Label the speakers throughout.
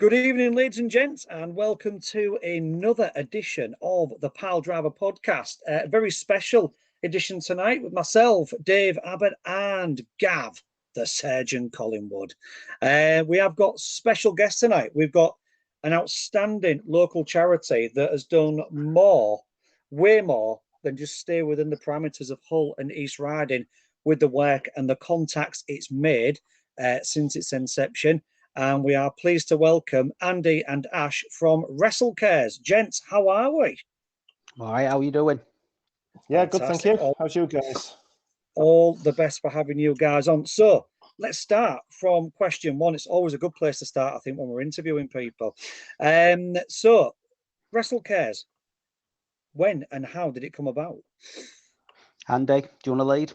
Speaker 1: Good evening, ladies and gents, and welcome to another edition of the Piledriver Podcast. A very special edition tonight with myself, Dave Abbott, and Gav, the Surgeon Collingwood. We have got special guests tonight. We've got an outstanding local charity that has done way more than just stay within the parameters of Hull and East Riding with the work and the contacts it's made since its inception. And we are pleased to welcome Andy and Ash from Wrestle Cares. Gents, how are we?
Speaker 2: All right, how are you doing?
Speaker 3: Yeah, good, thank you. How's you guys?
Speaker 1: All the best for having you guys on. So let's start from question one. It's always a good place to start, I think, when we're interviewing people. So, Wrestle Cares, when and how did it come about?
Speaker 2: Andy, do you want to lead?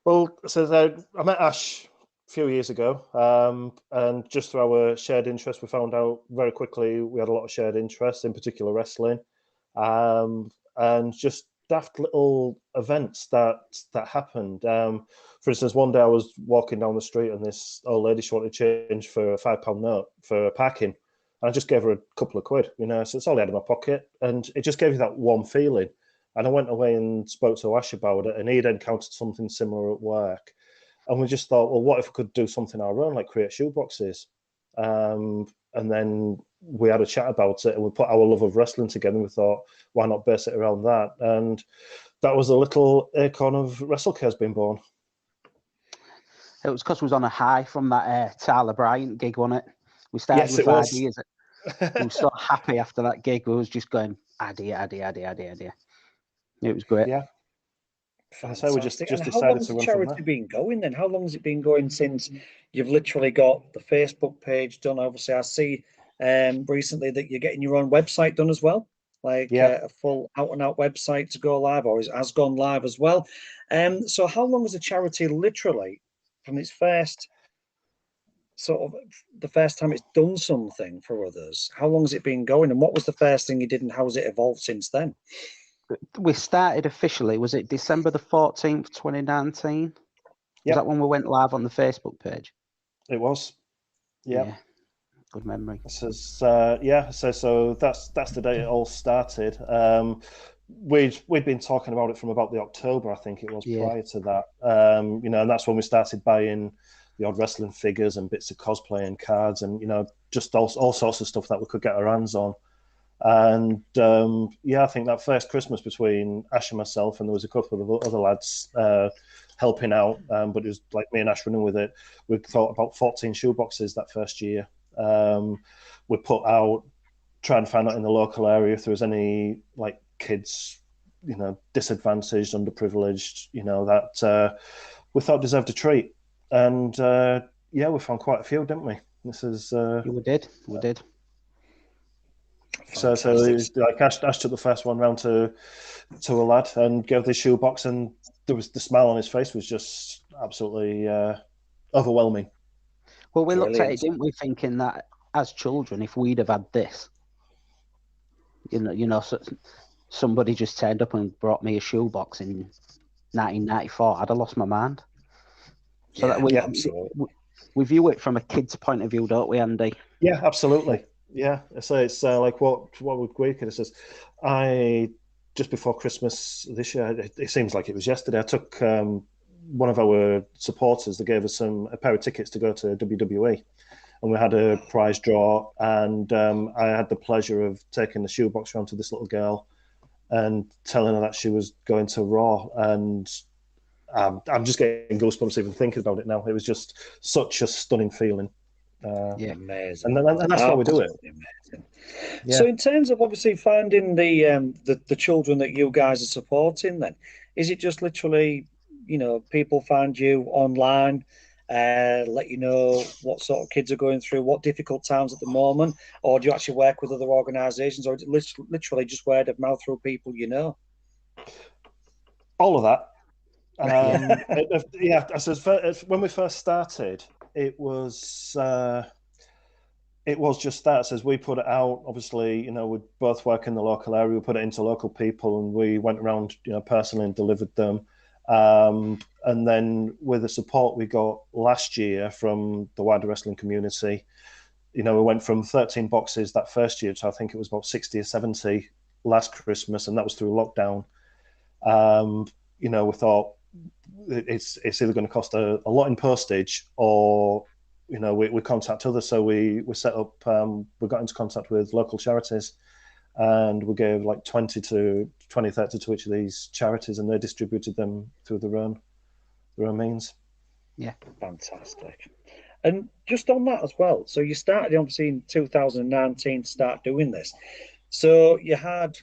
Speaker 3: Well, I met Ash a few years ago, and just through our shared interest, we found out very quickly we had a lot of shared interest, in particular wrestling, and just daft little events that happened. For instance, one day I was walking down the street and this old lady she wanted to change for a £5 note for parking. And I just gave her a couple of quid, so it's all I had in my pocket, and it just gave you that warm feeling. And I went away and spoke to Ash about it, and he'd encountered something similar at work. And we just thought, well, what if we could do something our own, like create shoeboxes? And then we had a chat about it, and we put our love of wrestling together. And we thought, why not base it around that? And that was a little acorn of Wrestle Cares being born.
Speaker 2: It was because we was on a high from that Tyler Bryant gig, wasn't it? We started with ideas. We were so happy after that gig. We was just going, idea. It was great.
Speaker 3: Yeah. So we just decided to run from there. How long has the
Speaker 1: charity been going then? How long has it been going since you've literally got the Facebook page done? Obviously, I see recently that you're getting your own website done as well, a full out-and-out website to go live, or has gone live as well. So how long has the charity literally, from its first the first time it's done something for others, how long has it been going, and what was the first thing you did, and how has it evolved since then?
Speaker 2: We started officially, was it December the 14th, 2019? Yep. Was that when we went live on the Facebook page?
Speaker 3: It was.
Speaker 2: Yeah. Good memory.
Speaker 3: So that's the day it all started. We'd been talking about it from about the October, I think it was, prior to that. And that's when we started buying the odd wrestling figures and bits of cosplay and cards and, just all sorts of stuff that we could get our hands on. And I think that first Christmas between Ash and myself, and there was a couple of other lads helping out, but it was like me and Ash running with it. We thought about 14 shoeboxes that first year. We put out, trying to find out in the local area if there was any like kids, disadvantaged, underprivileged, that we thought deserved a treat. And we found quite a few, didn't we?
Speaker 2: We did.
Speaker 3: So like Ash took the first one round to a lad and gave the shoebox, and there was the smile on his face was just absolutely overwhelming.
Speaker 2: Well, we looked at it, didn't we, thinking that as children, if we'd have had this, so somebody just turned up and brought me a shoebox in 1994, I'd have lost my mind. So we view it from a kid's point of view, don't we, Andy?
Speaker 3: Yeah, absolutely. Yeah, so it's like what would we could have says. I just before Christmas this year, it seems like it was yesterday. I took one of our supporters. They gave us a pair of tickets to go to WWE, and we had a prize draw. And I had the pleasure of taking the shoebox around to this little girl and telling her that she was going to Raw. And I'm just getting goosebumps even thinking about it now. It was just such a stunning feeling.
Speaker 1: Amazing,
Speaker 3: and that's why we do it.
Speaker 1: Yeah. So, in terms of obviously finding the children that you guys are supporting, then is it just literally, people find you online, let you know what sort of kids are going through, what difficult times at the moment, or do you actually work with other organisations, or is it literally just word of mouth through people you know?
Speaker 3: All of that. I suppose when we first started, it was just that. So as we put it out, obviously, we both work in the local area. We put it into local people, and we went around, personally and delivered them. And then with the support we got last year from the wider wrestling community, we went from 13 boxes that first year to I think it was about 60 or 70 last Christmas, and that was through lockdown. We thought it's either going to cost a lot in postage, or we contact others. So we set up, we got into contact with local charities, and we gave like 30 to each of these charities, and they distributed them through their own means.
Speaker 1: Yeah, fantastic. And just on that as well, so you started obviously in 2019 to start doing this. So you had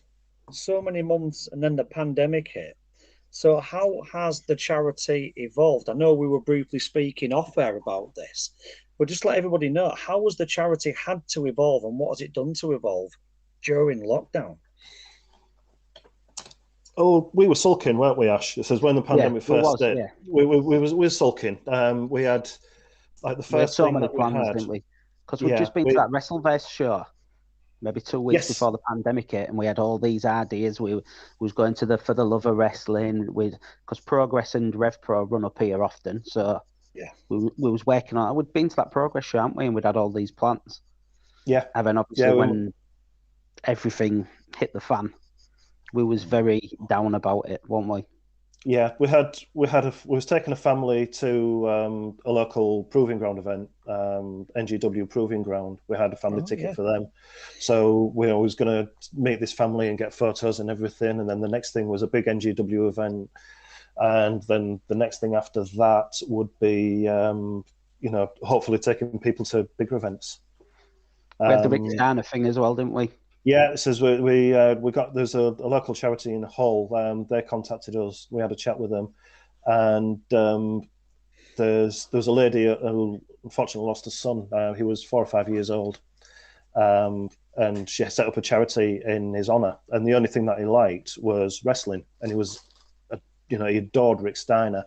Speaker 1: so many months, and then the pandemic hit. So how has the charity evolved? I know we were briefly speaking off air about this, but just let everybody know, how has the charity had to evolve, and what has it done to evolve during lockdown?
Speaker 3: Oh, we were sulking, weren't we, Ash? It says when the pandemic first hit, we were sulking. We had like the first
Speaker 2: so many plans, didn't we? Because we'd just been to that WrestleVerse show maybe 2 weeks before the pandemic hit, and we had all these ideas. We was going to For the Love of Wrestling, because Progress and Rev Pro run up here often, so we was working on it. We'd been to that Progress show, hadn't we? And we'd had all these plans.
Speaker 3: Yeah.
Speaker 2: And then obviously when everything hit the fan, we was very down about it, weren't we?
Speaker 3: Yeah, we was taking a family to a local proving ground event, NGW Proving Ground. We had a family ticket for them, so we was going to meet this family and get photos and everything. And then the next thing was a big NGW event, and then the next thing after that would be, hopefully taking people to bigger events.
Speaker 2: We had the Rick Steiner thing as well, didn't we?
Speaker 3: Yeah, it says we got, there's a local charity in Hull. They contacted us. We had a chat with them, and there was a lady who unfortunately lost a son. He was 4 or 5 years old, and she set up a charity in his honor. And the only thing that he liked was wrestling, and he adored Rick Steiner,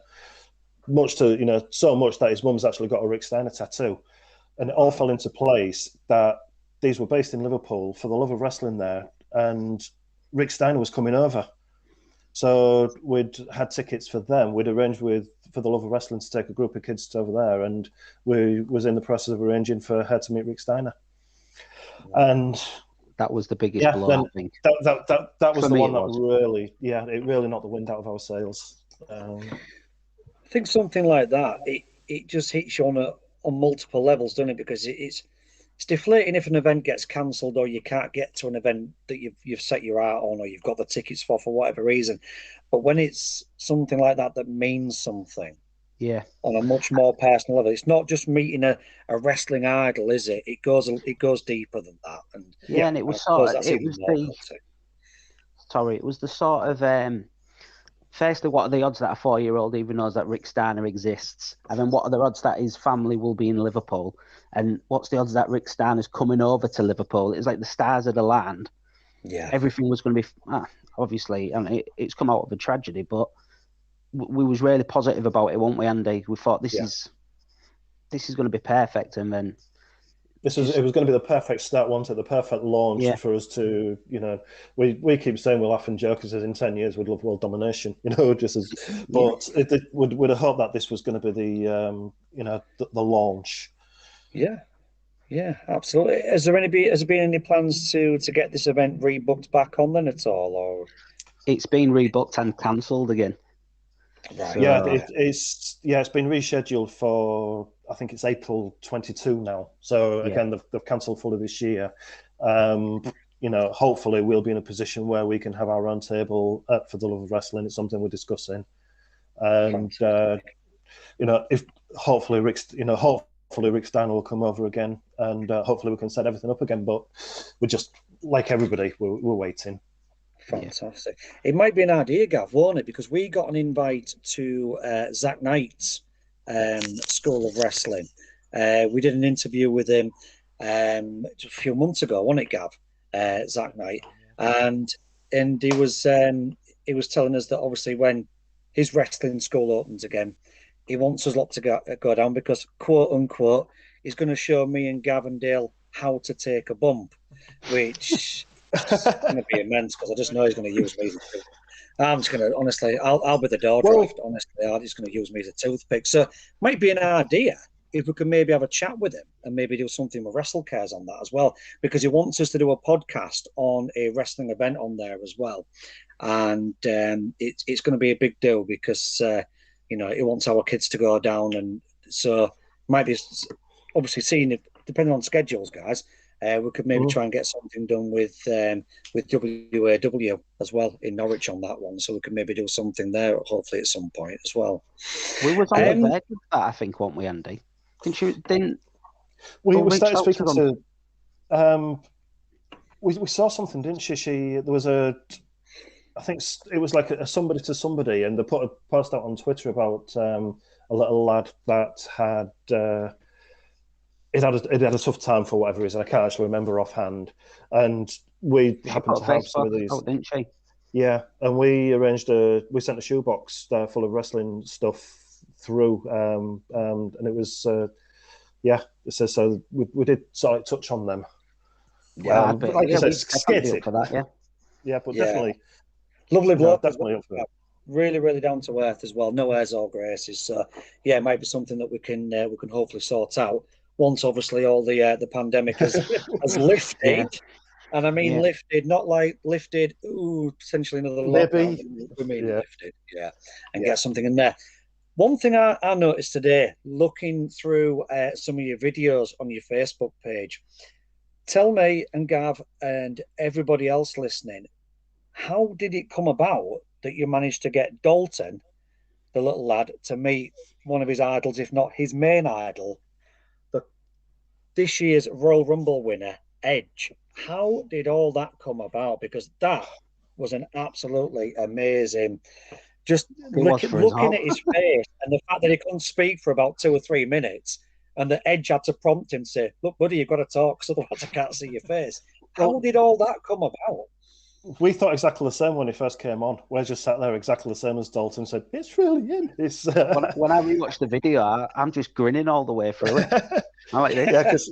Speaker 3: so much that his mum's actually got a Rick Steiner tattoo, and it all fell into place that these were based in Liverpool, For the Love of Wrestling there, and Rick Steiner was coming over. So we'd had tickets for them. We'd arranged with For the Love of Wrestling to take a group of kids over there, and we was in the process of arranging for her to meet Rick Steiner. And
Speaker 2: that was the biggest blow, I think.
Speaker 3: That was the one that really, it really knocked the wind out of our sails.
Speaker 1: I think something like that, it just hits you on multiple levels, doesn't it? Because it's deflating if an event gets cancelled, or you can't get to an event that you've set your heart on, or you've got the tickets for whatever reason. But when it's something like that means something, on a much more personal level, it's not just meeting a wrestling idol, is it? It goes deeper than that. And
Speaker 2: and it was it was the sort of firstly, what are the odds that a 4-year-old even knows that Rick Steiner exists? And then what are the odds that his family will be in Liverpool? And what's the odds that Rick Steiner's coming over to Liverpool? It's like the stars of the land.
Speaker 1: Yeah.
Speaker 2: Everything was going to be, obviously, and it's come out of a tragedy, but we was really positive about it, weren't we, Andy? We thought this is going to be perfect. And then
Speaker 3: it was going to be the perfect start, wasn't it? The perfect launch for us to, we keep saying we laugh and joke, as in 10 years we'd love world domination, but we'd have hoped that this was going to be the launch.
Speaker 1: Yeah, absolutely. Has there been any plans to get this event rebooked back on then at all, or?
Speaker 2: It's been rebooked and cancelled again.
Speaker 1: Right.
Speaker 3: So, it's been rescheduled for, I think it's April 22 now. So again, they've cancelled fully this year. Hopefully we'll be in a position where we can have our own table For the Love of Wrestling. It's something we're discussing, and if hopefully Rick Steiner will come over again, and hopefully we can set everything up again. But we're just like everybody, we're waiting.
Speaker 1: Fantastic. It might be an idea, Gav, won't it? Because we got an invite to Zach Knight's School of Wrestling. We did an interview with him a few months ago, wasn't it, Gav? Zach Knight, and he was telling us that obviously when his wrestling school opens again, he wants us lot to go down because, quote unquote, he's going to show me and Gav and Dale how to take a bump, which is going to be immense because I just know he's going to use me as a toothpick. I'm just going to, honestly, I'll be the door draft, honestly. I'm just going to use me as a toothpick. So might be an idea if we can maybe have a chat with him and maybe do something with Wrestle Cares on that as well, because he wants us to do a podcast on a wrestling event on there as well. And it's going to be a big deal because, he wants our kids to go down. And so might be obviously seeing it, depending on schedules, guys. We could maybe try and get something done with WAW as well in Norwich on that one, so we could maybe do something there, hopefully at some point as well.
Speaker 2: We was on the verge of that, I think, weren't we, Andy? We
Speaker 3: started speaking to. We saw something, didn't she? There was I think it was like a somebody to somebody, and they put a post out on Twitter about a little lad that had. It had a tough time for whatever reason. I can't actually remember offhand. And we happened to have some of these.
Speaker 2: Oh, didn't she?
Speaker 3: Yeah, and we we sent a shoebox full of wrestling stuff through, and it was, so we did sort of touch on them.
Speaker 2: Yeah,
Speaker 3: like you said, skating
Speaker 2: for that, yeah.
Speaker 3: Yeah, but definitely.
Speaker 1: Lovely bloke.
Speaker 3: Definitely up for that.
Speaker 1: Really, really down to earth as well. No airs or graces. So, yeah, it might be something that we can hopefully sort out once, obviously, all the pandemic has lifted. Yeah. And I mean lifted, not like lifted, potentially another lockdown. We mean lifted, and get something in there. One thing I noticed today, looking through some of your videos on your Facebook page, tell me and Gav and everybody else listening, how did it come about that you managed to get Dalton, the little lad, to meet one of his idols, if not his main idol, this year's Royal Rumble winner, Edge? How did all that come about? Because that was an absolutely amazing, just looking at his face and the fact that he couldn't speak for about 2 or 3 minutes and the Edge had to prompt him to say, look, buddy, you've got to talk, because otherwise I can't see your face. How did all that come about?
Speaker 3: We thought exactly the same when he first came on. We just sat there exactly the same as Dalton said, it's really him. It's,
Speaker 2: when I rewatched the video, I'm just grinning all the way through it. I like this.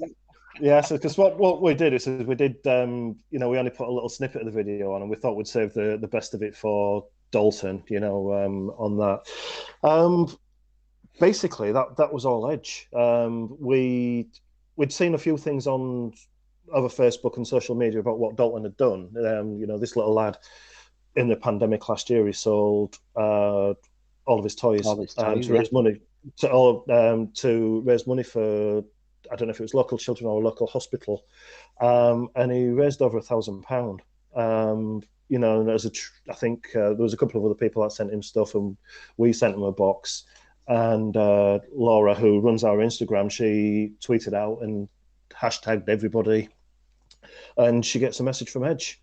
Speaker 3: Because what we did is we did, we only put a little snippet of the video on, and we thought we'd save the best of it for Dalton, on that. Basically, that was all Edge. We'd seen a few things on over Facebook and social media about what Dalton had done. This little lad in the pandemic last year, he sold all of his toys, to raise money to raise money for, I don't know if it was local children or a local hospital, and he raised over £1,000. And I think there was a couple of other people that sent him stuff, and we sent him a box. And Laura, who runs our Instagram, she tweeted out and hashtagged everybody, and she gets a message from Edge,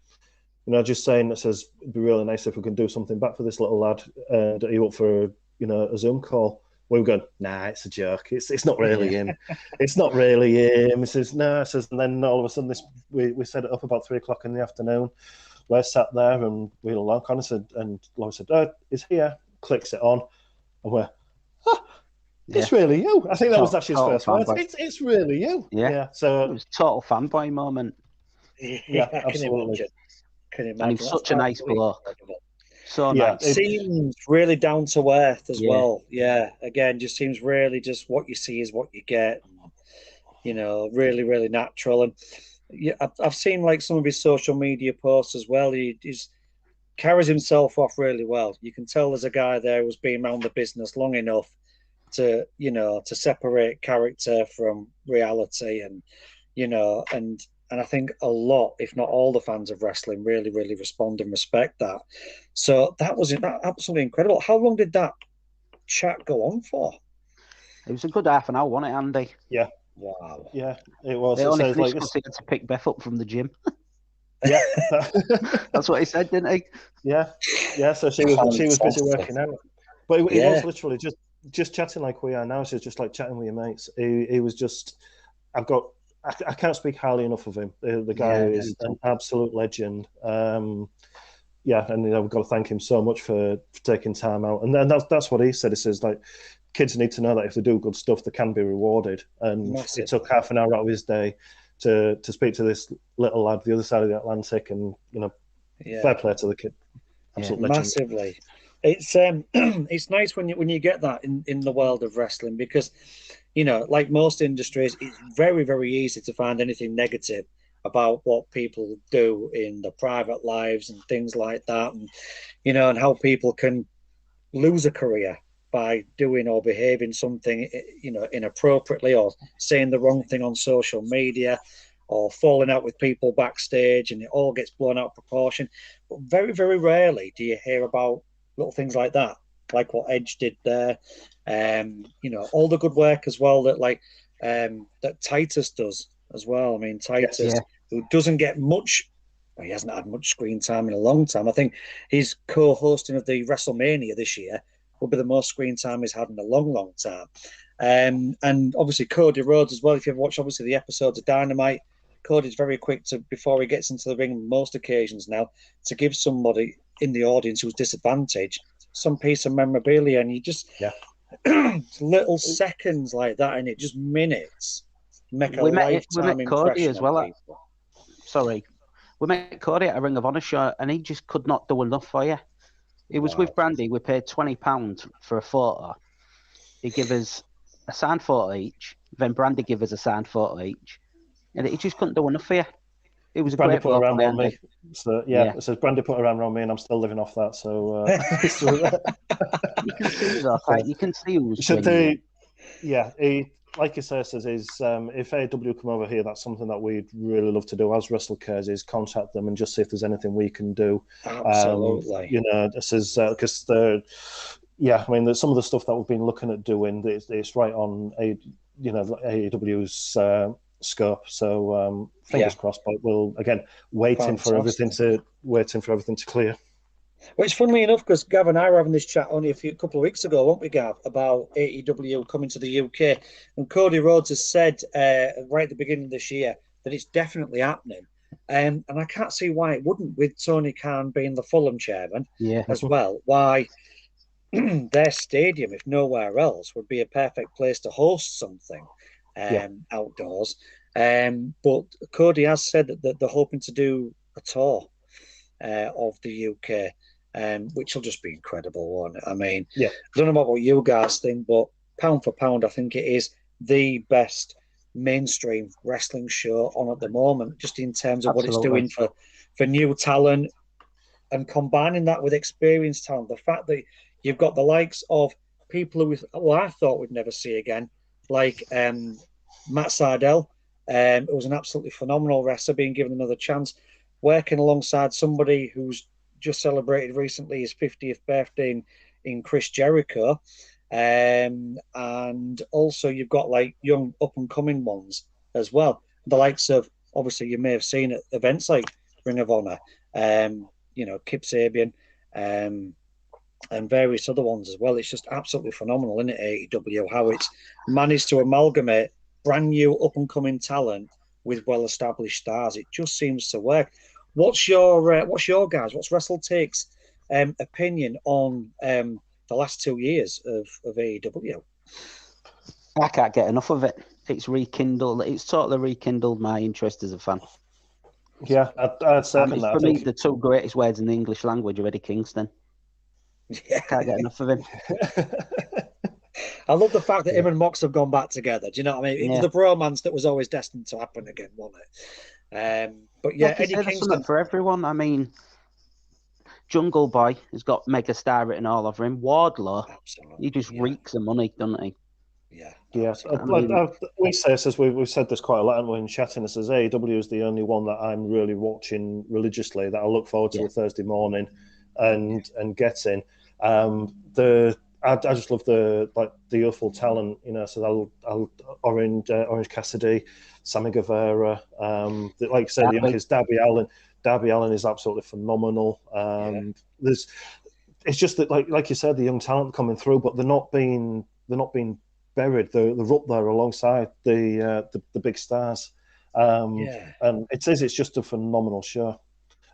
Speaker 3: just saying that says, it'd be really nice if we can do something back for this little lad, and are you up for a Zoom call? We were going, nah, it's a joke. It's not really him. It's not really him. He says, no. Nah. And then all of a sudden, we set it up about 3:00 in the afternoon. We're sat there and we look on and Laura said, he's here. Clicks it on, and we're, it's really you. I think that was actually his first words. It's really you.
Speaker 2: Yeah.
Speaker 3: So
Speaker 2: it was a total fanboy moment.
Speaker 3: Yeah, absolutely.
Speaker 1: Can imagine.
Speaker 2: And he's such a nice bloke.
Speaker 1: Incredible.
Speaker 2: So nice.
Speaker 1: It seems really down to earth as well. Yeah. Again, just seems really just what you see is what you get. Really, really natural. And I've seen like some of his social media posts as well. He's carries himself off really well. You can tell there's a guy there who's been around the business long enough to separate character from reality, and and I think a lot, if not all, the fans of wrestling really, really respond and respect that. So that was absolutely incredible. How long did that chat go on for?
Speaker 2: It was a good half an hour, wasn't it, Andy?
Speaker 3: Yeah.
Speaker 1: Wow.
Speaker 3: Yeah, it was.
Speaker 2: It only finished because he had to pick Beth up from the gym.
Speaker 3: Yeah.
Speaker 2: That's what he said, didn't he?
Speaker 3: Yeah. So she was busy working out. But he was literally just chatting like we are now. So it's just like chatting with your mates. He was just, I can't speak highly enough of him. The guy is an absolute legend. And we've got to thank him so much for taking time out. And then that's what he said. He says, like, kids need to know that if they do good stuff, they can be rewarded. And it took half an hour out of his day to speak to this little lad the other side of the Atlantic, and fair play to the kid. Absolute legend.
Speaker 1: Massively. It's it's nice when you get that in the world of wrestling, because like most industries, it's very, very easy to find anything negative about what people do in their private lives and things like that, and and how people can lose a career by doing or behaving something inappropriately, or saying the wrong thing on social media, or falling out with people backstage, and it all gets blown out of proportion. But very, very rarely do you hear about little things like that, like what Edge did there. All the good work as well that Titus does as well. I mean, Titus, who doesn't get much, he hasn't had much screen time in a long time. I think he's co-hosting of the WrestleMania this year will be the most screen time he's had in a long, long time. And obviously Cody Rhodes as well. If you've watched obviously the episodes of Dynamite, Cody's very quick to, before he gets into the ring most occasions now, to give somebody in the audience who's disadvantaged some piece of memorabilia, and you just little seconds like that, and it just minutes make a lifetime impression Cody as well.
Speaker 2: Sorry, we met Cody at a Ring of Honor show, and he just could not do enough for you. He was with Brandy. We paid £20 for a photo. He gave us a signed photo each. Then Brandy gave us a signed photo each, and he just couldn't do enough for you. It was a
Speaker 3: Brandy
Speaker 2: great
Speaker 3: put around on me. So it says Brandy put around on me, and I'm still living off that. So
Speaker 2: you can see that. You can see who's
Speaker 3: he, like you say, says is if AEW come over here, that's something that we'd really love to do as Wrestle Cares, is contact them and just see if there's anything we can do.
Speaker 1: Absolutely.
Speaker 3: This is because I mean, there's some of the stuff that we've been looking at doing. It's right on AEW's scope. So fingers crossed. But we'll again waiting for everything to clear.
Speaker 1: Well, it's funnily enough because Gav and I were having this chat only a couple of weeks ago, weren't we, Gav, about AEW coming to the UK. And Cody Rhodes has said right at the beginning of this year that it's definitely happening. And I can't see why it wouldn't, with Tony Khan being the Fulham chairman as well. Why their stadium, if nowhere else, would be a perfect place to host something outdoors. But Cody has said that they're hoping to do a tour of the UK. Which will just be incredible, won't it? I mean, I don't know about what you guys think, but pound for pound, I think it is the best mainstream wrestling show on at the moment, just in terms of what it's doing for new talent, and combining that with experienced talent. The fact that you've got the likes of people who I thought we'd never see again, like Matt Sydal, who was an absolutely phenomenal wrestler, being given another chance, working alongside somebody who's just celebrated recently his 50th birthday in Chris Jericho. And also you've got like young up-and-coming ones as well. The likes of, obviously, you may have seen at events like Ring of Honor, Kip Sabian, and various other ones as well. It's just absolutely phenomenal, isn't it, AEW, how it's managed to amalgamate brand new up-and-coming talent with well-established stars. It just seems to work. What's your Wrestle Take's opinion on the last 2 years of AEW?
Speaker 2: I can't get enough of it. It's rekindled. It's totally rekindled my interest as a fan.
Speaker 3: Yeah, I'd second that.
Speaker 2: For me, the two greatest words in the English language are Eddie Kingston. I can't get enough of him.
Speaker 1: I love the fact that him and Mox have gone back together. Do you know what I mean? It was the bromance that was always destined to happen again, wasn't it? But yeah, Eddie Kingston
Speaker 2: for everyone. I mean, Jungle Boy has got megastar written all over him. Wardlow, he just reeks of money, doesn't he?
Speaker 3: Yeah. We say this, as we've said this quite a lot, and we're chatting. This as AEW is the only one that I'm really watching religiously, that I look forward to a Thursday morning and getting. I just love the youthful talent, So Orange Cassidy, Sammy Guevara, like I said, the youngest Darby Allin. Darby Allin is absolutely phenomenal. It's just that, like you said, the young talent coming through, but they're not being buried. They're up there alongside the big stars. And it's just a phenomenal show.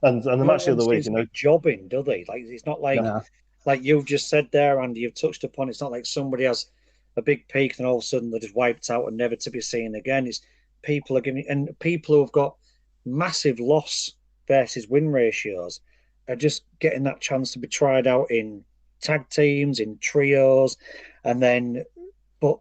Speaker 3: And the match the other week,
Speaker 1: jobbing, do they? Like, it's not like. No. Like you've just said there, and you've touched upon, it's not like somebody has a big peak and all of a sudden they're just wiped out and never to be seen again. It's people who have got massive loss versus win ratios are just getting that chance to be tried out in tag teams, in trios, and then, but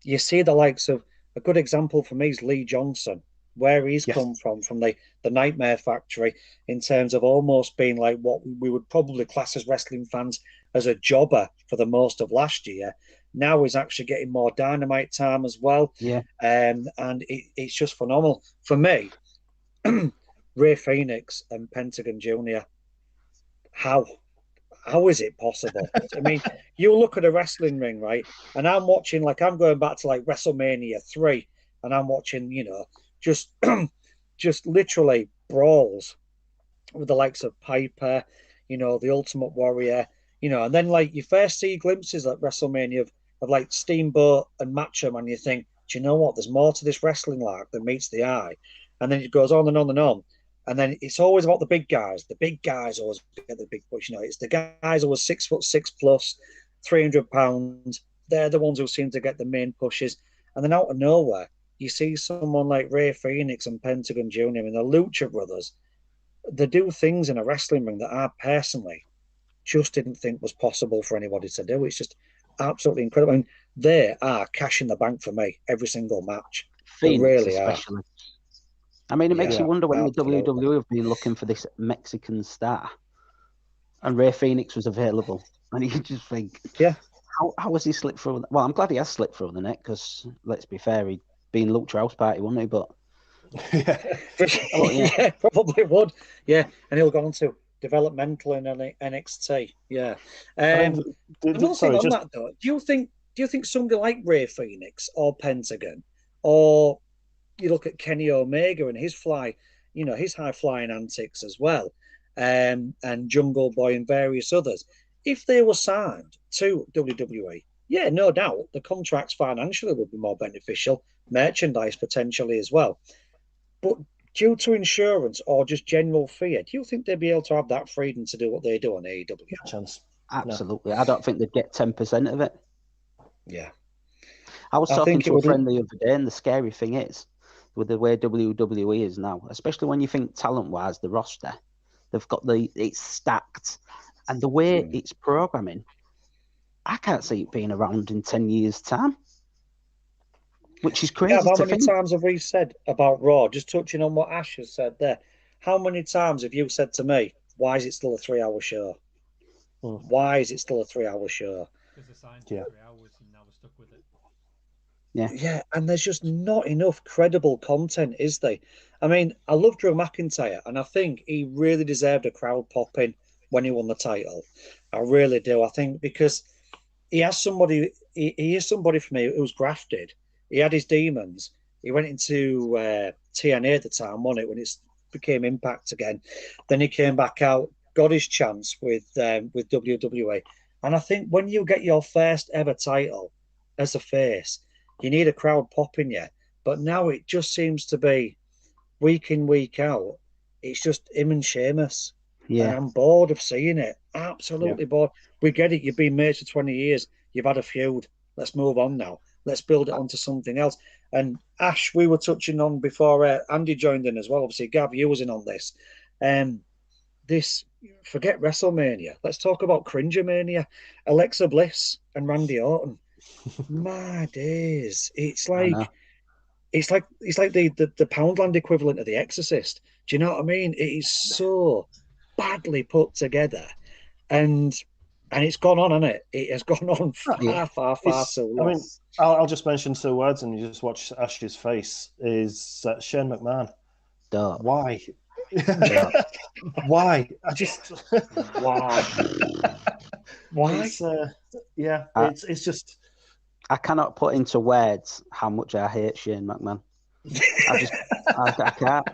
Speaker 1: you see the likes of, a good example for me is Lee Johnson, where he's come from the Nightmare Factory, in terms of almost being like what we would probably class as wrestling fans as a jobber for the most of last year. Now he's actually getting more Dynamite time as well.
Speaker 2: Yeah.
Speaker 1: And it's just phenomenal. For me, Ray Phoenix and Pentagon Jr., how is it possible? I mean, you look at a wrestling ring, right? And I'm watching, like, I'm going back to like WrestleMania 3, and I'm watching, just literally brawls with the likes of Piper, the Ultimate Warrior, and then like you first see glimpses at WrestleMania of like Steamboat and Macho Man, you think, do you know what? There's more to this wrestling lark than meets the eye. And then it goes on and on and on. And then it's always about the big guys. The big guys always get the big push. It's the guys who are 6'6" plus, 300 pounds. They're the ones who seem to get the main pushes. And then out of nowhere, you see someone like Ray Phoenix and Pentagon Jr. and the Lucha Brothers. They do things in a wrestling ring that I personally just didn't think was possible for anybody to do. It's just absolutely incredible. I mean, they are cash in the bank for me every single match.
Speaker 2: Phoenix,
Speaker 1: they really
Speaker 2: especially.
Speaker 1: are.
Speaker 2: I mean, it makes you wonder when
Speaker 1: absolutely.
Speaker 2: the WWE have been looking for this Mexican star, and Ray Phoenix was available, and you just think, how has he slipped through? Well, I'm glad he has slipped through the net, because let's be fair, he'd been Lucha House Party, wouldn't he? But
Speaker 1: yeah, probably would. Yeah, and he'll go on to developmental in NXT. Yeah. Another thing on that though, do you think somebody like Ray Phoenix or Pentagon, or you look at Kenny Omega and his his high flying antics as well, and Jungle Boy and various others, if they were signed to WWE, yeah, no doubt the contracts financially would be more beneficial, merchandise potentially as well. But due to insurance or just general fear, do you think they'd be able to have that freedom to do what they do on AEW?
Speaker 3: Chance.
Speaker 2: Absolutely. No. I don't think they'd get 10% of it.
Speaker 1: Yeah.
Speaker 2: I was talking to a friend the other day, and the scary thing is, with the way WWE is now, especially when you think talent-wise, the roster, they've got it's stacked, and the way it's programming, I can't see it being around in 10 years' time, which is crazy.
Speaker 1: Yeah, how many times have we said about Raw? Just touching on what Ash has said there, how many times have you said to me, why is it still a 3-hour show? Why is it still a 3-hour show?
Speaker 4: Because they signed 3 hours and now we're stuck with it.
Speaker 1: Yeah, and there's just not enough credible content, is there? I mean, I love Drew McIntyre, and I think he really deserved a crowd popping when he won the title. I really do. I think because he has somebody, he is somebody for me who's grafted. He had his demons. He went into TNA at the time, wasn't it, when it became Impact again. Then he came back out, got his chance with WWE. And I think when you get your first ever title as a face, you need a crowd popping you. But now it just seems to be week in, week out. It's just him and Sheamus.
Speaker 2: Yeah.
Speaker 1: And I'm bored of seeing it. Absolutely bored. We get it. You've been mates for 20 years. You've had a feud. Let's move on now. Let's build it onto something else. And Ash, we were touching on before Andy joined in as well. Obviously, Gav, you was in on this. Forget WrestleMania. Let's talk about Cringermania. Alexa Bliss and Randy Orton. My days. It's like the Poundland equivalent of The Exorcist. Do you know what I mean? It is so badly put together. And it's gone on, hasn't it? It has gone on far too long.
Speaker 3: I mean, I'll just mention 2 words and you just watch Ash's face, is Shane McMahon.
Speaker 2: Duh.
Speaker 3: Why? Why? I just...
Speaker 1: Why?
Speaker 3: It's just...
Speaker 2: I cannot put into words how much I hate Shane McMahon. I can't.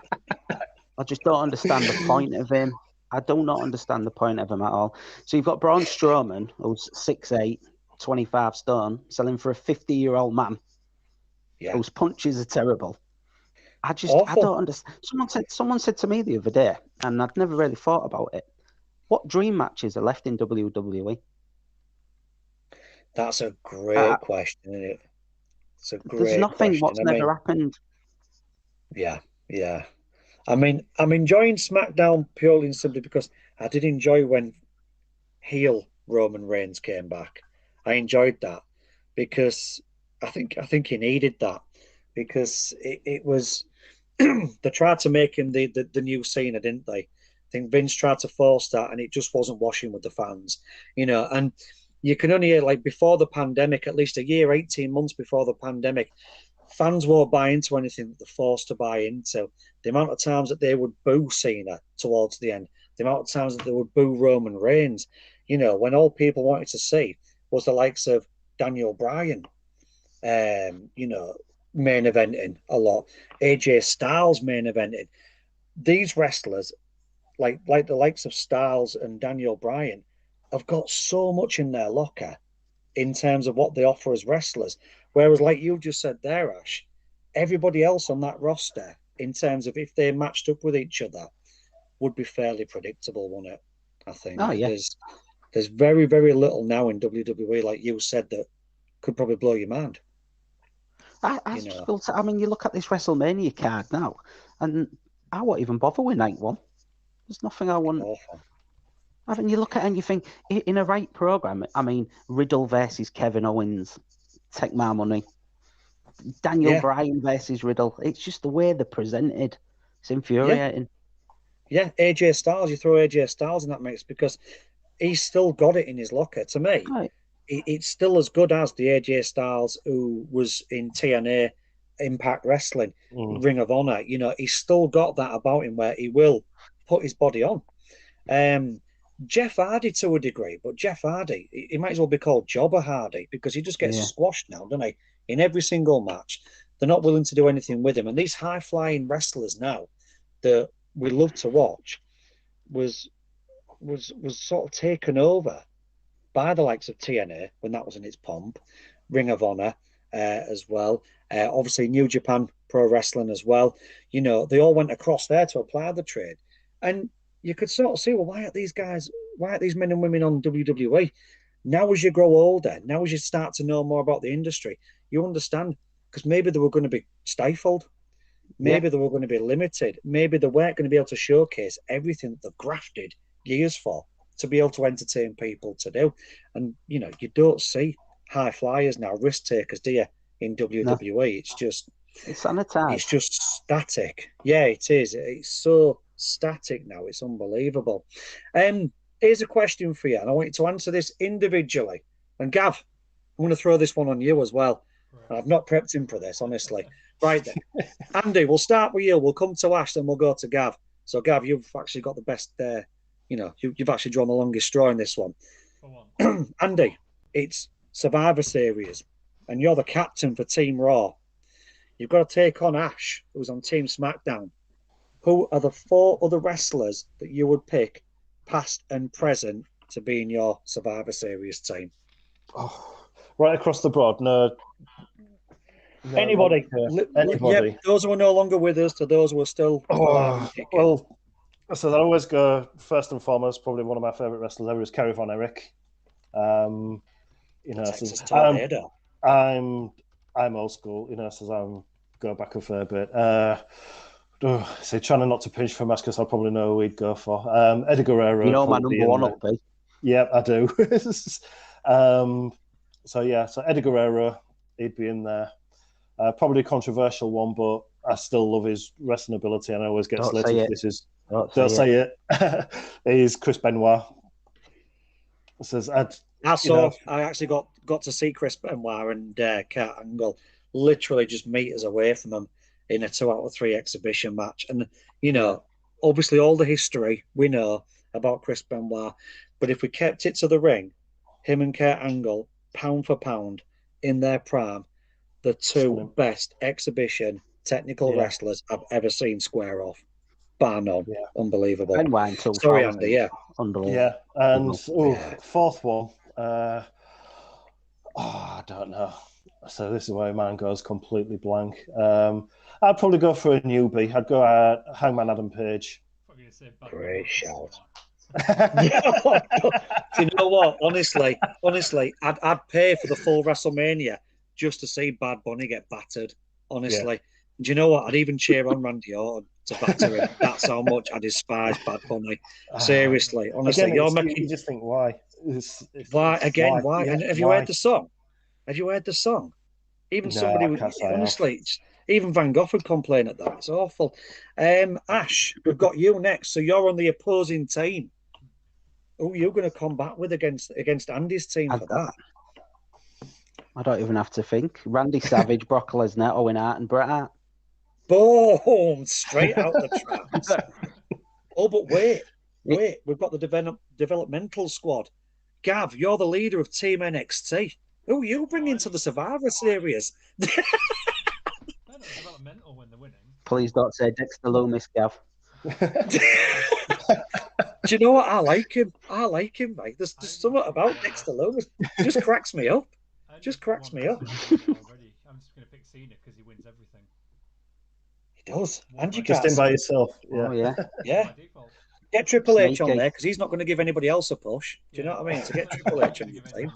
Speaker 2: I just don't understand the point of him. I do not understand the point of him at all. So you've got Braun Strowman, who's 6'8", 25 stone, selling for a 50-year-old man whose punches are terrible. I don't understand. Someone said to me the other day, and I'd never really thought about it, what dream matches are left in WWE?
Speaker 1: That's a great question, isn't it? It's a great
Speaker 2: There's nothing.
Speaker 1: question.
Speaker 2: What's never happened?
Speaker 1: Yeah. I mean, I'm enjoying SmackDown purely and simply because I did enjoy when heel Roman Reigns came back. I enjoyed that because I think he needed that because it was they tried to make him the new Cena, didn't they? I think Vince tried to force that, and it just wasn't washing with the fans, And you can only hear, like, before the pandemic, at least a year, 18 months before the pandemic, fans won't buy into anything that they're forced to buy into. The amount of times that they would boo Cena towards the end, the amount of times that they would boo Roman Reigns, when all people wanted to see was the likes of Daniel Bryan, main eventing a lot, AJ Styles main eventing. These wrestlers, like the likes of Styles and Daniel Bryan, have got so much in their locker in terms of what they offer as wrestlers. Whereas, like you just said there, Ash, everybody else on that roster, in terms of if they matched up with each other, would be fairly predictable, wouldn't it? I think.
Speaker 2: Oh, yeah.
Speaker 1: There's very, very little now in WWE, like you said, that could probably blow your mind.
Speaker 2: I mean, you look at this WrestleMania card now, and I won't even bother with night one. There's nothing I want. I mean, you look at it and you think, in a right program, I mean, Riddle versus Kevin Owens, take my money. Daniel Bryan versus Riddle. It's just the way they're presented. It's infuriating.
Speaker 1: Yeah, AJ Styles, you throw AJ Styles in that mix because he's still got it in his locker. To me,
Speaker 2: right.
Speaker 1: It's still as good as the AJ Styles who was in TNA, Impact Wrestling, Ring of Honor. He's still got that about him where he will put his body on. Jeff Hardy to a degree, but Jeff Hardy, he might as well be called Jobber Hardy because he just gets squashed now, doesn't he? In every single match. They're not willing to do anything with him. And these high-flying wrestlers now that we love to watch was sort of taken over by the likes of TNA when that was in its pomp, Ring of Honor as well. Obviously, New Japan Pro Wrestling as well. They all went across there to apply the trade. And you could sort of see, well, why aren't these men and women on WWE? Now as you grow older, now as you start to know more about the industry, you understand, because maybe they were going to be stifled. Maybe they were going to be limited. Maybe they weren't going to be able to showcase everything that they've grafted years for to be able to entertain people to do. And, you don't see high flyers now, risk takers, do you, in WWE? No. It's
Speaker 2: sanitized.
Speaker 1: It's just static. Yeah, it is. It's so static now. It's unbelievable. Here's a question for you, and I want you to answer this individually. And Gav, I'm going to throw this one on you as well. Right. I've not prepped him for this, honestly. Right then. Andy, we'll start with you. We'll come to Ash, then we'll go to Gav. So, Gav, you've actually got the best, you've actually drawn the longest straw in this one. Andy, it's Survivor Series, and you're the captain for Team Raw. You've got to take on Ash, who's on Team SmackDown. Who are the 4 other wrestlers that you would pick, past and present, to be in your Survivor Series team?
Speaker 3: Oh, right across the board. No,
Speaker 1: anybody.
Speaker 3: Anybody.
Speaker 1: Yep, those who are no longer with us to those who are still.
Speaker 3: Well, so I always go first and foremost. Probably one of my favorite wrestlers ever is Kerry Von Erich. I'm old school. So I'm go back a fair bit. Trying not to pinch for Mas because I probably know who he'd go for. Eddie Guerrero.
Speaker 2: My number one up, eh?
Speaker 3: Yeah, I do. So Eddie Guerrero, he'd be in there. Probably a controversial one, but I still love his wrestling ability, and I always get slated. Don't say it. He's Chris Benoit.
Speaker 1: I actually got to see Chris Benoit and Kurt Angle literally just meters away from him in a 2 out of 3 exhibition match. And, obviously all the history we know about Chris Benoit, but if we kept it to the ring, him and Kurt Angle, pound for pound, in their prime, the 2 best exhibition technical wrestlers I've ever seen square off. Bar none. Yeah. Unbelievable. Sorry, Andy. Yeah.
Speaker 2: Unbelievable.
Speaker 3: Yeah. And fourth one. I don't know. So this is where mine goes completely blank. I'd probably go for a newbie. I'd go Hangman Adam Page.
Speaker 1: Great shout. Do you know what? Honestly, I'd pay for the full WrestleMania just to see Bad Bunny get battered. Honestly. Yeah. Do you know what? I'd even cheer on Randy Orton to batter him. That's how much I despise Bad Bunny. Seriously, honestly,
Speaker 3: again, you just think why.
Speaker 1: Why again? Why?
Speaker 3: Yeah,
Speaker 1: And have you heard the song? Have you heard the song? Even somebody
Speaker 3: I
Speaker 1: would
Speaker 3: can't say I have.
Speaker 1: honestly, even Van Gogh would complain at that. It's awful. Ash, we've got you next. So you're on the opposing team. Who are you going to combat with against Andy's team for that?
Speaker 2: I don't even have to think. Randy Savage, Brock Lesnar, Owen Hart, and Bret Hart.
Speaker 1: Boom! Straight out the traps. Oh, but wait. We've got the developmental squad. Gav, you're the leader of Team NXT. Who are you bringing to the Survivor Series?
Speaker 4: They're not developmental when they're winning.
Speaker 2: Please don't say Dexter Loomis, Gav.
Speaker 1: Do you know what? I like him. Mate. There's something about Dexter Loomis. It just cracks me up. Just cracks me up.
Speaker 4: Already. I'm just going to pick Cena because he wins everything.
Speaker 1: He does. And you
Speaker 3: just in by yourself. Yeah.
Speaker 2: Oh, yeah.
Speaker 1: Yeah. Get Triple H on there because he's not going to give anybody else a push. Do you know what I mean? To get Triple H on your team.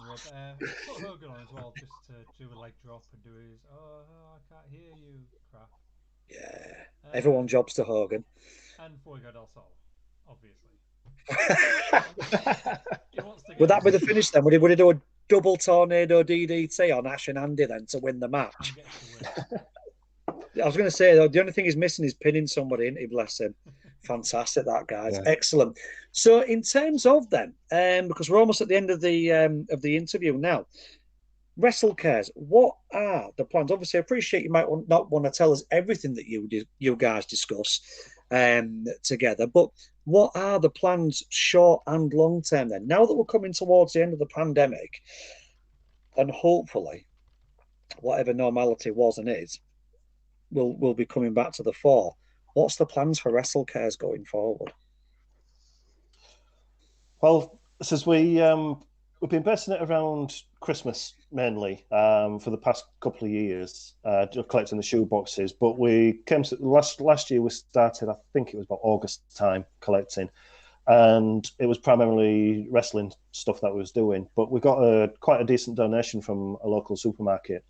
Speaker 4: Put Hogan on as well, just to do a leg drop and do his I can't hear you crap.
Speaker 1: Yeah. Everyone jobs to Hogan.
Speaker 4: And Fuego del Sol, obviously.
Speaker 1: Would that be the finish then? Would he do a double tornado DDT on Ash and Andy then to win the match? I was going to say, though, the only thing he's missing is pinning somebody, isn't he? Bless him. Fantastic, that guy's excellent. So, in terms of them, because we're almost at the end of the interview now, Wrestle Cares, what are the plans? Obviously, I appreciate you might not want to tell us everything that you guys discuss together, but what are the plans short and long term then? Now that we're coming towards the end of the pandemic, and hopefully, whatever normality was and is, will be coming back to the fore. What's the plans for Wrestle Cares going forward?
Speaker 3: Well, since we've been basing it around Christmas mainly for the past couple of years, collecting the shoe boxes. But we came to last year. We started, I think it was about August time, collecting, and it was primarily wrestling stuff that we was doing. But we got quite a decent donation from a local supermarket,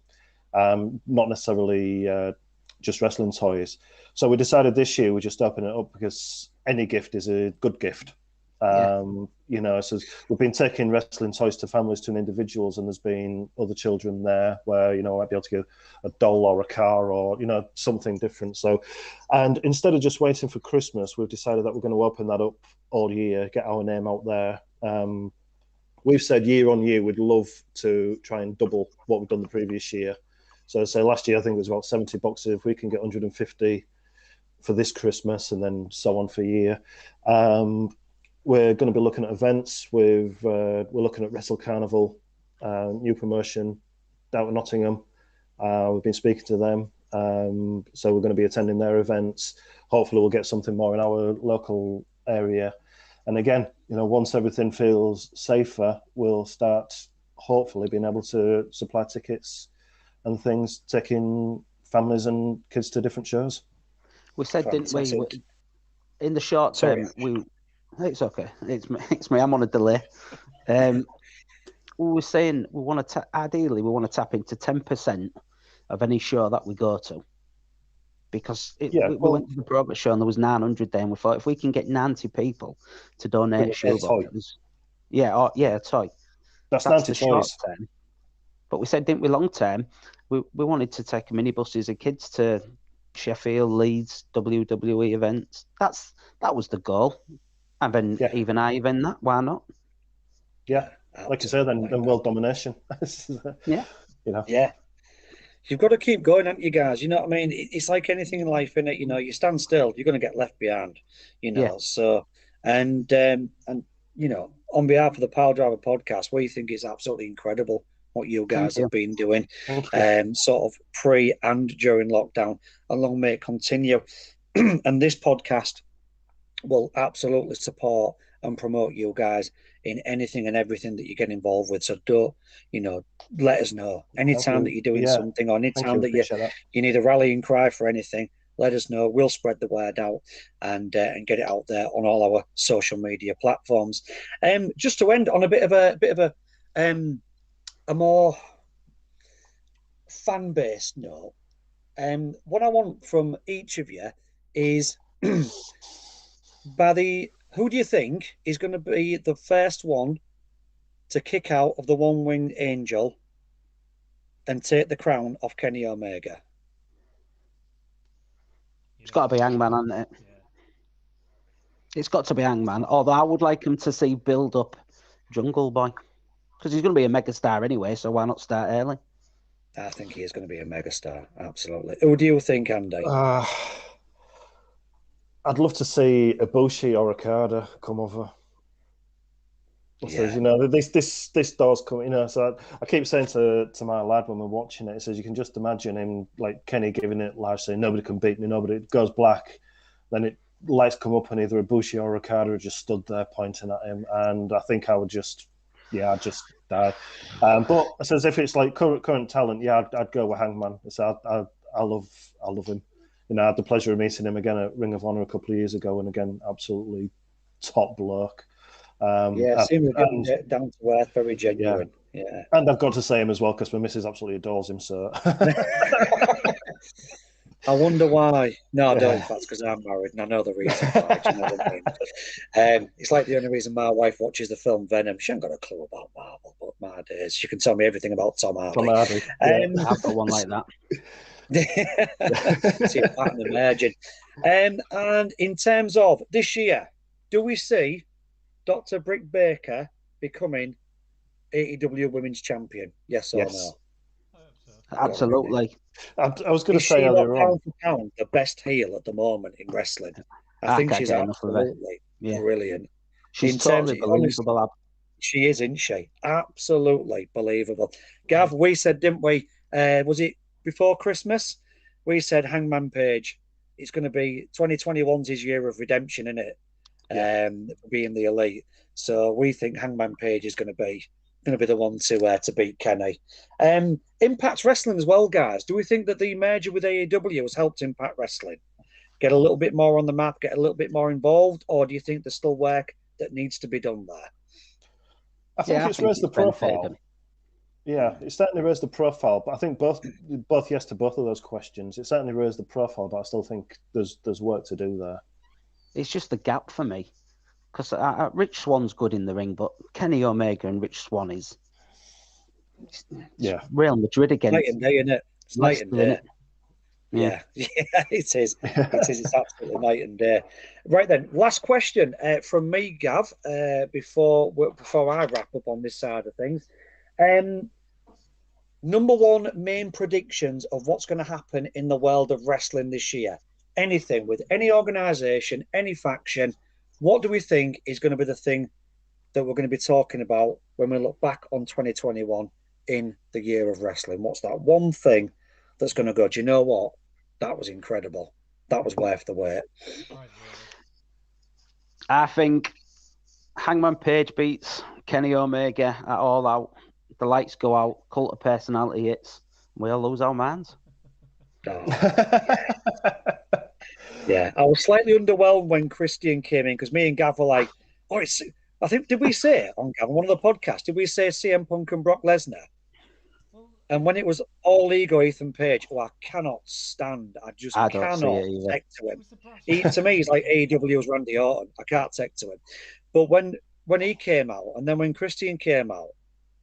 Speaker 3: not necessarily just wrestling toys. So we decided this year we just open it up because any gift is a good gift. You know, so we've been taking wrestling toys to families, to individuals, and there's been other children there where, you know, I might be able to get a doll or a car or, you know, something different. So, and instead of just waiting for Christmas, we've decided that we're going to open that up all year, get our name out there. We've said year on year, we'd love to try and double what we've done the previous year. So say last year, I think it was about 70 boxes. If we can get 150 for this Christmas and then so on for a year. We're going to be looking at events. We're looking at Wrestle Carnival, new promotion down at Nottingham. We've been speaking to them. So we're going to be attending their events. Hopefully we'll get something more in our local area. And again, you know, once everything feels safer, we'll start hopefully being able to supply tickets and things, taking families and kids to different shows.
Speaker 2: We said, didn't we, in the short term, it's okay. It's me. I'm on a delay. We were saying we want to ideally we want to tap into 10% of any show that we go to, because we went to the Progress show and there was 900 there, and we thought if we can get 90 people to donate a shoe box, a toy.
Speaker 3: That's 90 toys.
Speaker 2: Term. But we said, didn't we, long term, we wanted to take minibuses of kids to Sheffield, Leeds, WWE events. That was the goal. And then even that, why not?
Speaker 3: Yeah, like you said, then world domination.
Speaker 2: Yeah.
Speaker 3: You know.
Speaker 1: Yeah. You've got to keep going, haven't you, guys? You know what I mean? It's like anything in life, innit? You know, you stand still, you're going to get left behind. You know, so and you know, on behalf of the Piledriver Podcast, we think it's absolutely incredible what you guys have been doing, sort of pre and during lockdown, and long may it continue. And this podcast will absolutely support and promote you guys in anything and everything that you get involved with. So don't, you know, let us know. Anytime that you're doing something, or anytime that you need a rallying cry for anything, let us know. We'll spread the word out and get it out there on all our social media platforms. Just to end on a bit of a more fan-based note, what I want from each of you is who do you think is going to be the first one to kick out of the one-winged angel and take the crown off Kenny Omega?
Speaker 2: It's got to be Hangman, hasn't it?
Speaker 4: Yeah.
Speaker 2: It's got to be Hangman. Although I would like him to see build up Jungle Boy, because he's going to be a megastar anyway. So why not start early?
Speaker 1: I think he is going to be a megastar. Absolutely. Who do you think, Andy?
Speaker 3: I'd love to see Ibushi or Okada come over. Says, this door's coming. So I keep saying to my lad when we're watching it, he says, you can just imagine him like Kenny giving it live, saying nobody can beat me, nobody. It goes black, then it lights come up, and either Ibushi or Okada just stood there pointing at him, and I think I would I'd just die. But I says, if it's like current talent, I'd go with Hangman. So I love him. I had the pleasure of meeting him again at Ring of Honor a couple of years ago, and again, absolutely top bloke.
Speaker 1: Seems down to earth, very genuine. Yeah.
Speaker 3: And I've got to say him as well because my missus absolutely adores him. So
Speaker 1: I wonder why. No, I don't. That's because I'm married, and I know the reason why. Do you know what I mean? It's like the only reason my wife watches the film Venom. She ain't got a clue about Marvel, but my days, she can tell me everything about Tom Hardy.
Speaker 2: I've got one like that.
Speaker 1: See a pattern emerging. And in terms of this year, do we see Dr. Britt Baker becoming AEW Women's Champion? Yes or no?
Speaker 2: Absolutely.
Speaker 3: I was going to say earlier on,
Speaker 1: pound for pound, the best heel at the moment in wrestling. I think she's absolutely brilliant.
Speaker 2: She's totally believable.
Speaker 1: She is, isn't she? Absolutely believable. Gav, we said, didn't we? Was it before Christmas? We said Hangman Page. It's going to be 2021's his year of redemption, isn't it? Being the elite. So we think Hangman Page is going to be the one to beat Kenny. Impact Wrestling as well, guys. Do we think that the merger with AEW has helped Impact Wrestling get a little bit more on the map, get a little bit more involved, or do you think there's still work that needs to be done there?
Speaker 3: I think it's raised the profile. Yeah, it certainly raised the profile, but I think both yes to both of those questions. It certainly raised the profile, but I still think there's work to do there.
Speaker 2: It's just the gap for me. Because Rich Swann's good in the ring, but Kenny Omega and Rich Swann is Real Madrid again.
Speaker 1: Night and day, isn't it? It's night and day. Yeah, it is. It's absolutely night and day. Right then, last question from me, Gav, before I wrap up on this side of things. Number one main predictions of what's going to happen in the world of wrestling this year. Anything with any organisation, any faction. What do we think is going to be the thing that we're going to be talking about when we look back on 2021 in the year of wrestling? What's that one thing that's going to go, do you know what? That was incredible. That was worth the wait.
Speaker 2: I think Hangman Page beats Kenny Omega at All Out. The lights go out, Cult of Personality hits, we all lose our minds.
Speaker 1: Oh, yeah, I was slightly underwhelmed when Christian came in because me and Gav were like, I think, did we say on Gav, one of the podcasts, did we say CM Punk and Brock Lesnar? And when it was all ego Ethan Page, I cannot stand. I cannot take to him. To me, he's like AEW's Randy Orton. I can't take to him. But when he came out, and then when Christian came out,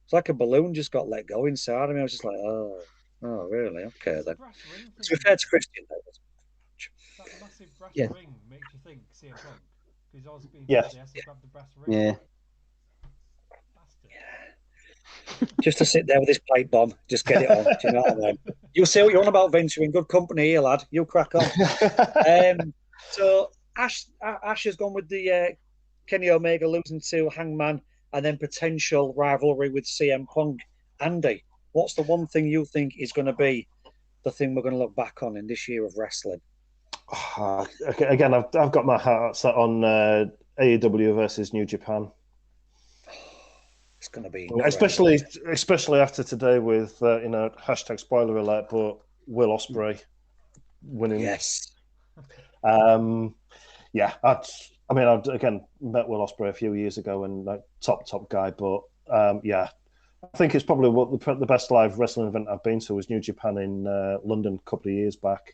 Speaker 1: it's like a balloon just got let go inside of me. I was just like, oh, really? Okay, then. To be fair to Christian, though.
Speaker 4: That massive brass ring makes you think CM Punk. He's always been he has to grab the brass ring.
Speaker 2: Yeah.
Speaker 1: Just to sit there with this pipe bomb, just get it on. Do you know what I mean? You'll see what you're on about, Vince. You're in good company here, lad. You'll crack on. So Ash has gone with the Kenny Omega losing to Hangman and then potential rivalry with CM Punk. Andy, what's the one thing you think is going to be the thing we're going to look back on in this year of wrestling?
Speaker 3: Again, I've got my heart set on AEW versus New Japan.
Speaker 1: It's going to be
Speaker 3: especially after today with hashtag spoiler alert, but Will Ospreay winning.
Speaker 1: Yes.
Speaker 3: I'd again met Will Ospreay a few years ago and top guy, but I think it's probably what the best live wrestling event I've been to was New Japan in London a couple of years back.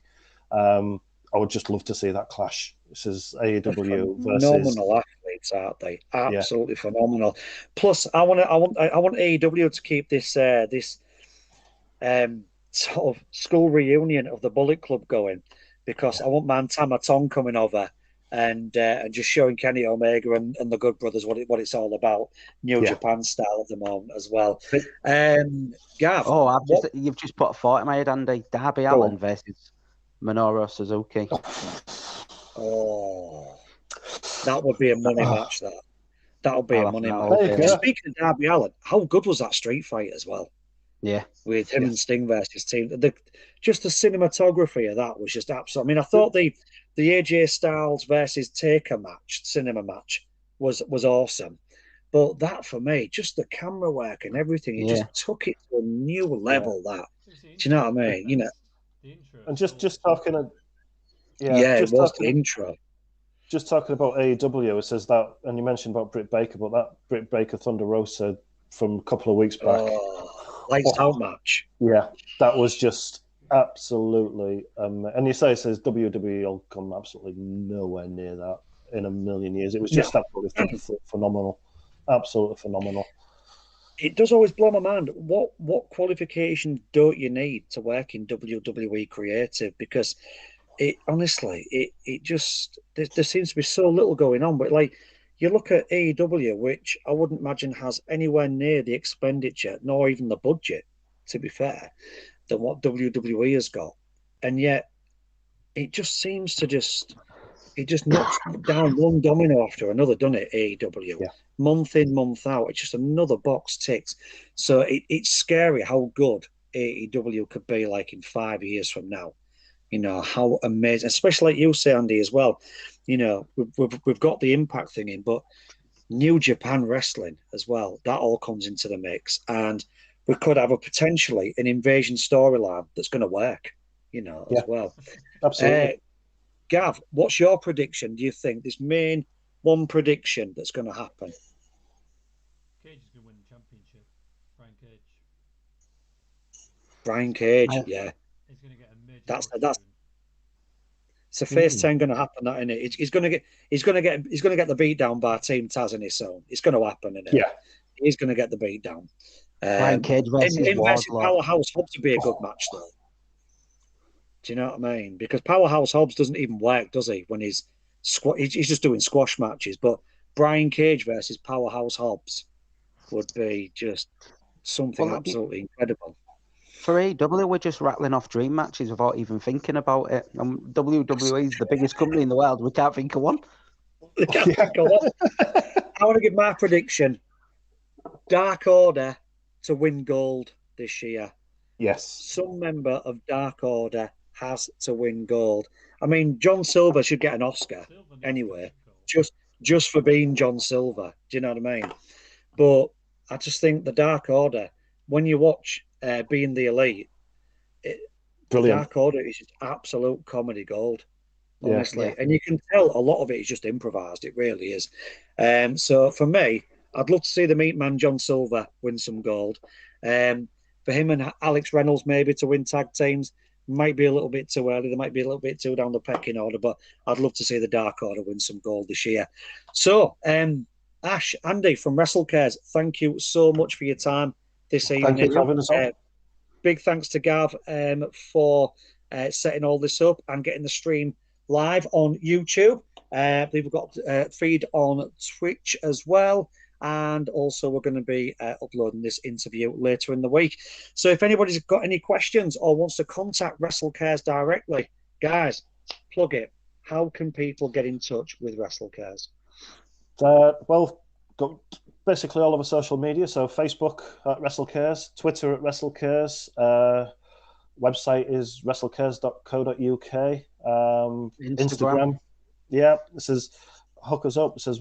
Speaker 3: I would just love to see that clash. This is AEW versus
Speaker 1: phenomenal athlete. heavyweights, aren't they? Absolutely phenomenal. Plus, I want AEW to keep this sort of school reunion of the Bullet Club going, because I want Man Tamaton coming over and just showing Kenny Omega and the Good Brothers what it's all about, New Japan style at the moment as well. Gav,
Speaker 2: you've just put a thought in my head, Andy. Darby Allin versus Minoru Suzuki.
Speaker 1: Oh, that would be a money match. That would be a money match. Speaking of Darby Allin, how good was that street fight as well?
Speaker 2: Yeah,
Speaker 1: with him and Sting versus Team. Just the cinematography of that was just absolute. I mean, I thought the AJ Styles versus Taker cinema match was awesome, but that for me, just the camera work and everything, it just took it to a new level. That, do you know what I mean? You know,
Speaker 3: and just talking,
Speaker 1: it was the intro.
Speaker 3: Just talking about AEW, it says that, and you mentioned about Britt Baker, but that Britt Baker Thunder Rosa from a couple of weeks back.
Speaker 1: Lights out match.
Speaker 3: Yeah, that was just absolutely. And you say it says WWE will come absolutely nowhere near that in a million years. It was just absolutely phenomenal. Absolutely phenomenal.
Speaker 1: It does always blow my mind. What qualifications don't you need to work in WWE creative? Because it honestly, it just there seems to be so little going on. But like, you look at AEW, which I wouldn't imagine has anywhere near the expenditure, nor even the budget, to be fair, than what WWE has got. And yet, it just seems to it just knocks down one domino after another, doesn't it, AEW?
Speaker 3: Yeah.
Speaker 1: Month in, month out. It's just another box ticked. So it's scary how good AEW could be like in 5 years from now. You know, how amazing, especially like you say, Andy, as well. You know, we've got the Impact thing in, but New Japan Wrestling as well, that all comes into the mix. And we could have potentially an invasion storyline that's going to work, you know, as well.
Speaker 3: Absolutely.
Speaker 1: Gav, what's your prediction? Do you think this main one prediction that's going to happen?
Speaker 4: Cage is going to win the championship. Brian Cage.
Speaker 1: Yeah.
Speaker 4: He's going to get a major.
Speaker 1: That's it's a face turn going to happen, that, isn't it? He's going to get the beat down by Team Taz in his own. It's going to happen, isn't it?
Speaker 3: Yeah.
Speaker 1: He's going to get the beat down.
Speaker 2: Brian Cage versus
Speaker 1: Powerhouse Hobbs would be a good match, though. Do you know what I mean? Because Powerhouse Hobbs doesn't even work, does he? When he's just doing squash matches. But Brian Cage versus Powerhouse Hobbs would be just something absolutely incredible.
Speaker 2: For AEW, we're just rattling off dream matches without even thinking about it. And WWE is the biggest company in the world. We can't think of one.
Speaker 1: I want to give my prediction. Dark Order to win gold this year.
Speaker 3: Yes.
Speaker 1: Some member of Dark Order has to win gold. I mean, John Silver should get an Oscar anyway, just for being John Silver. Do you know what I mean? But I just think the Dark Order, when you watch Being the Elite,
Speaker 3: brilliant.
Speaker 1: Dark Order is just absolute comedy gold, honestly. Yeah. And you can tell a lot of it is just improvised. It really is. So for me, I'd love to see the Meat Man John Silver win some gold. For him and Alex Reynolds maybe to win tag teams might be a little bit too early. They might be a little bit too down the pecking order, but I'd love to see the Dark Order win some gold this year. So, Ash, Andy from Wrestle Cares, thank you so much for your time this evening.
Speaker 3: Thank you for having us on.
Speaker 1: Big thanks to Gav for setting all this up and getting the stream live on YouTube. We've got a feed on Twitch as well. And also we're going to be uploading this interview later in the week. So if anybody's got any questions or wants to contact Wrestle Cares directly, guys, plug it. How can people get in touch with Wrestle Cares?
Speaker 3: Well, got basically all of our social media. So Facebook at Wrestle Cares, Twitter at Wrestle Cares, website is wrestlecares.co.uk, Instagram. Yeah, this is hook us up. It says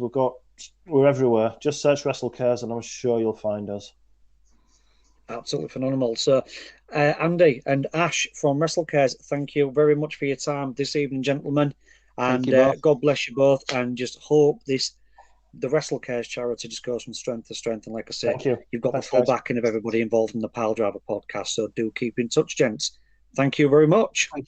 Speaker 3: we're everywhere. Just search Wrestle Cares and I'm sure you'll find us.
Speaker 1: Absolutely phenomenal. So, Andy and Ash from Wrestle Cares, thank you very much for your time this evening, gentlemen. And God bless you both. And just hope the Wrestle Cares charity just goes from strength to strength. And like I said, you've got the full backing of everybody involved in the Piledriver podcast. So do keep in touch, gents. Thank you very much.